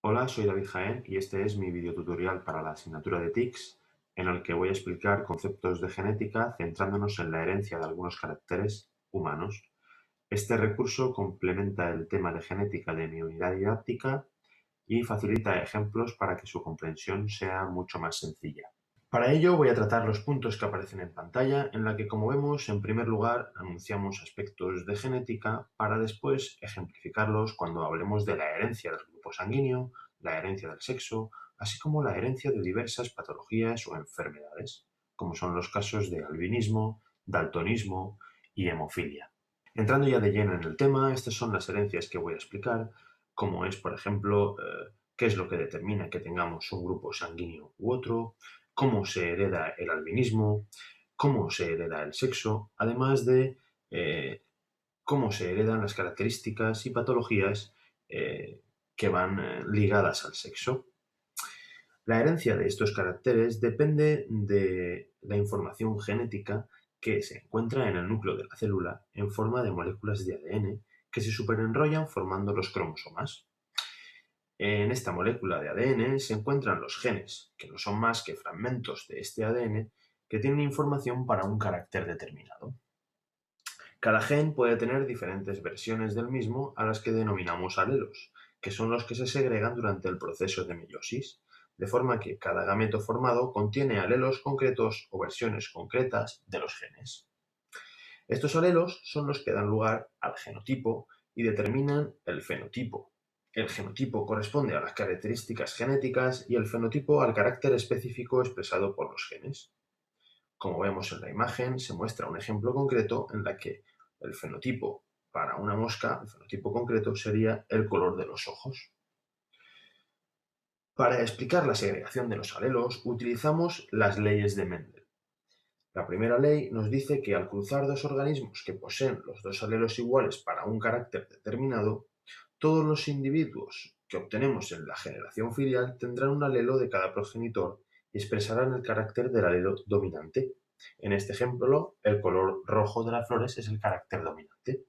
Hola, soy David Jaén y este es mi videotutorial para la asignatura de TICS, en el que voy a explicar conceptos de genética centrándonos en la herencia de algunos caracteres humanos. Este recurso complementa el tema de genética de mi unidad didáctica y facilita ejemplos para que su comprensión sea mucho más sencilla. Para ello voy a tratar los puntos que aparecen en pantalla, en la que, como vemos, en primer lugar anunciamos aspectos de genética para después ejemplificarlos cuando hablemos de la herencia del grupo sanguíneo, la herencia del sexo, así como la herencia de diversas patologías o enfermedades, como son los casos de albinismo, daltonismo y hemofilia. Entrando ya de lleno en el tema, estas son las herencias que voy a explicar, como es, por ejemplo, qué es lo que determina que tengamos un grupo sanguíneo u otro, cómo se hereda el albinismo, cómo se hereda el sexo, además de cómo se heredan las características y patologías que van ligadas al sexo. La herencia de estos caracteres depende de la información genética que se encuentra en el núcleo de la célula en forma de moléculas de ADN que se superenrollan formando los cromosomas. En esta molécula de ADN se encuentran los genes, que no son más que fragmentos de este ADN que tienen información para un carácter determinado. Cada gen puede tener diferentes versiones del mismo a las que denominamos alelos, que son los que se segregan durante el proceso de meiosis, de forma que cada gameto formado contiene alelos concretos o versiones concretas de los genes. Estos alelos son los que dan lugar al genotipo y determinan el fenotipo. El genotipo corresponde a las características genéticas y el fenotipo al carácter específico expresado por los genes. Como vemos en la imagen, se muestra un ejemplo concreto en la que el fenotipo para una mosca, el fenotipo concreto, sería el color de los ojos. Para explicar la segregación de los alelos, utilizamos las leyes de Mendel. La primera ley nos dice que al cruzar dos organismos que poseen los dos alelos iguales para un carácter determinado, todos los individuos que obtenemos en la generación filial tendrán un alelo de cada progenitor y expresarán el carácter del alelo dominante. En este ejemplo, el color rojo de las flores es el carácter dominante.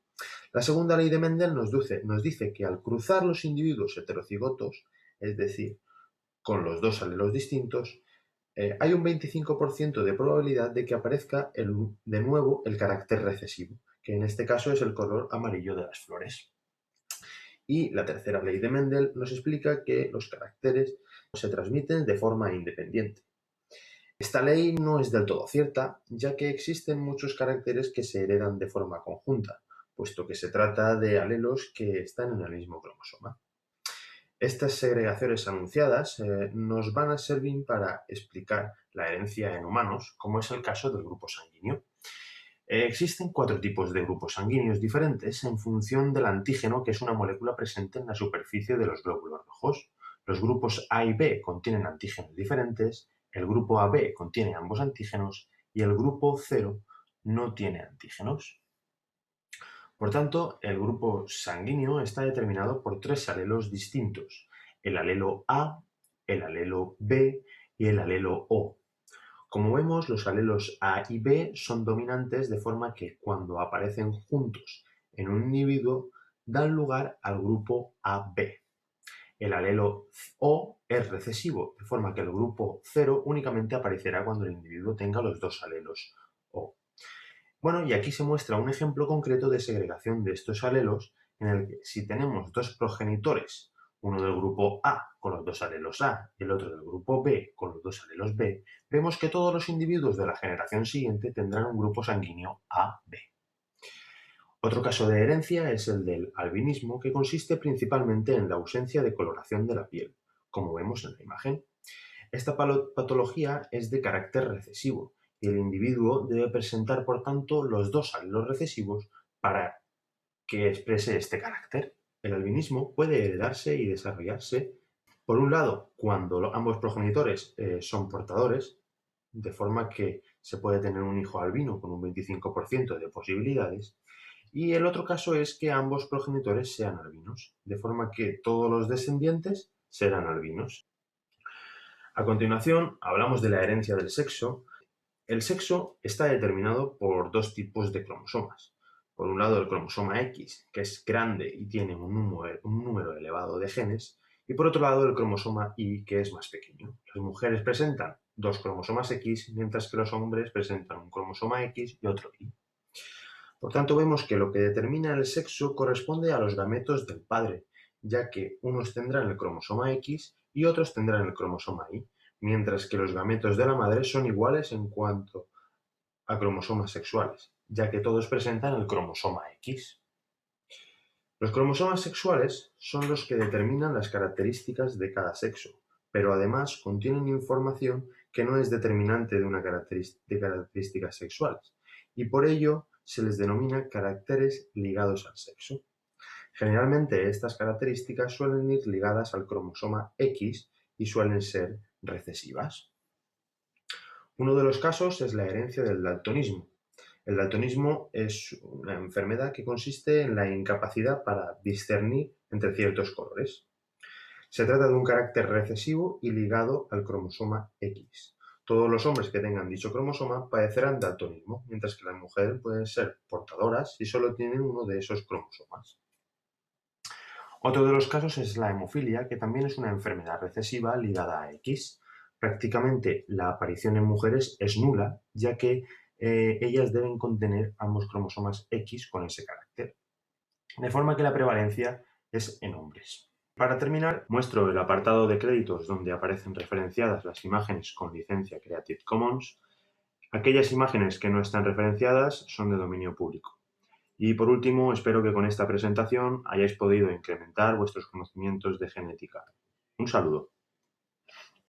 La segunda ley de Mendel nos dice que al cruzar los individuos heterocigotos, es decir, con los dos alelos distintos, hay un 25% de probabilidad de que aparezca de nuevo el carácter recesivo, que en este caso es el color amarillo de las flores. Y la tercera ley de Mendel nos explica que los caracteres se transmiten de forma independiente. Esta ley no es del todo cierta, ya que existen muchos caracteres que se heredan de forma conjunta, puesto que se trata de alelos que están en el mismo cromosoma. Estas segregaciones anunciadas nos van a servir para explicar la herencia en humanos, como es el caso del grupo sanguíneo. Existen 4 tipos de grupos sanguíneos diferentes en función del antígeno, que es una molécula presente en la superficie de los glóbulos rojos. Los grupos A y B contienen antígenos diferentes, el grupo AB contiene ambos antígenos y el grupo 0 no tiene antígenos. Por tanto, el grupo sanguíneo está determinado por 3 alelos distintos: el alelo A, el alelo B y el alelo O. Como vemos, los alelos A y B son dominantes, de forma que cuando aparecen juntos en un individuo dan lugar al grupo AB. El alelo O es recesivo, de forma que el grupo 0 únicamente aparecerá cuando el individuo tenga los dos alelos O. Bueno, y aquí se muestra un ejemplo concreto de segregación de estos alelos, en el que si tenemos dos progenitores, uno del grupo A con los dos alelos A y el otro del grupo B con los dos alelos B, vemos que todos los individuos de la generación siguiente tendrán un grupo sanguíneo AB. Otro caso de herencia es el del albinismo, que consiste principalmente en la ausencia de coloración de la piel, como vemos en la imagen. Esta patología es de carácter recesivo y el individuo debe presentar, por tanto, los dos alelos recesivos para que exprese este carácter. El albinismo puede heredarse y desarrollarse, por un lado, cuando ambos progenitores son portadores, de forma que se puede tener un hijo albino con un 25% de posibilidades, y el otro caso es que ambos progenitores sean albinos, de forma que todos los descendientes serán albinos. A continuación, hablamos de la herencia del sexo. El sexo está determinado por 2 tipos de cromosomas. Por un lado, el cromosoma X, que es grande y tiene un número elevado de genes, Y por otro lado, el cromosoma Y, que es más pequeño. Las mujeres presentan dos cromosomas X, mientras que los hombres presentan un cromosoma X y otro Y. Por tanto, vemos que lo que determina el sexo corresponde a los gametos del padre, ya que unos tendrán el cromosoma X y otros tendrán el cromosoma Y, mientras que los gametos de la madre son iguales en cuanto a cromosomas sexuales, ya que todos presentan el cromosoma X. Los cromosomas sexuales son los que determinan las características de cada sexo, pero además contienen información que no es determinante de características sexuales, y por ello se les denomina caracteres ligados al sexo. Generalmente estas características suelen ir ligadas al cromosoma X y suelen ser recesivas. Uno de los casos es la herencia del daltonismo. El daltonismo es una enfermedad que consiste en la incapacidad para discernir entre ciertos colores. Se trata de un carácter recesivo y ligado al cromosoma X. Todos los hombres que tengan dicho cromosoma padecerán daltonismo, mientras que las mujeres pueden ser portadoras si solo tienen uno de esos cromosomas. Otro de los casos es la hemofilia, que también es una enfermedad recesiva ligada a X. Prácticamente la aparición en mujeres es nula, ya que ellas deben contener ambos cromosomas X con ese carácter, de forma que la prevalencia es en hombres. Para terminar, muestro el apartado de créditos donde aparecen referenciadas las imágenes con licencia Creative Commons. Aquellas imágenes que no están referenciadas son de dominio público. Y por último, espero que con esta presentación hayáis podido incrementar vuestros conocimientos de genética. Un saludo.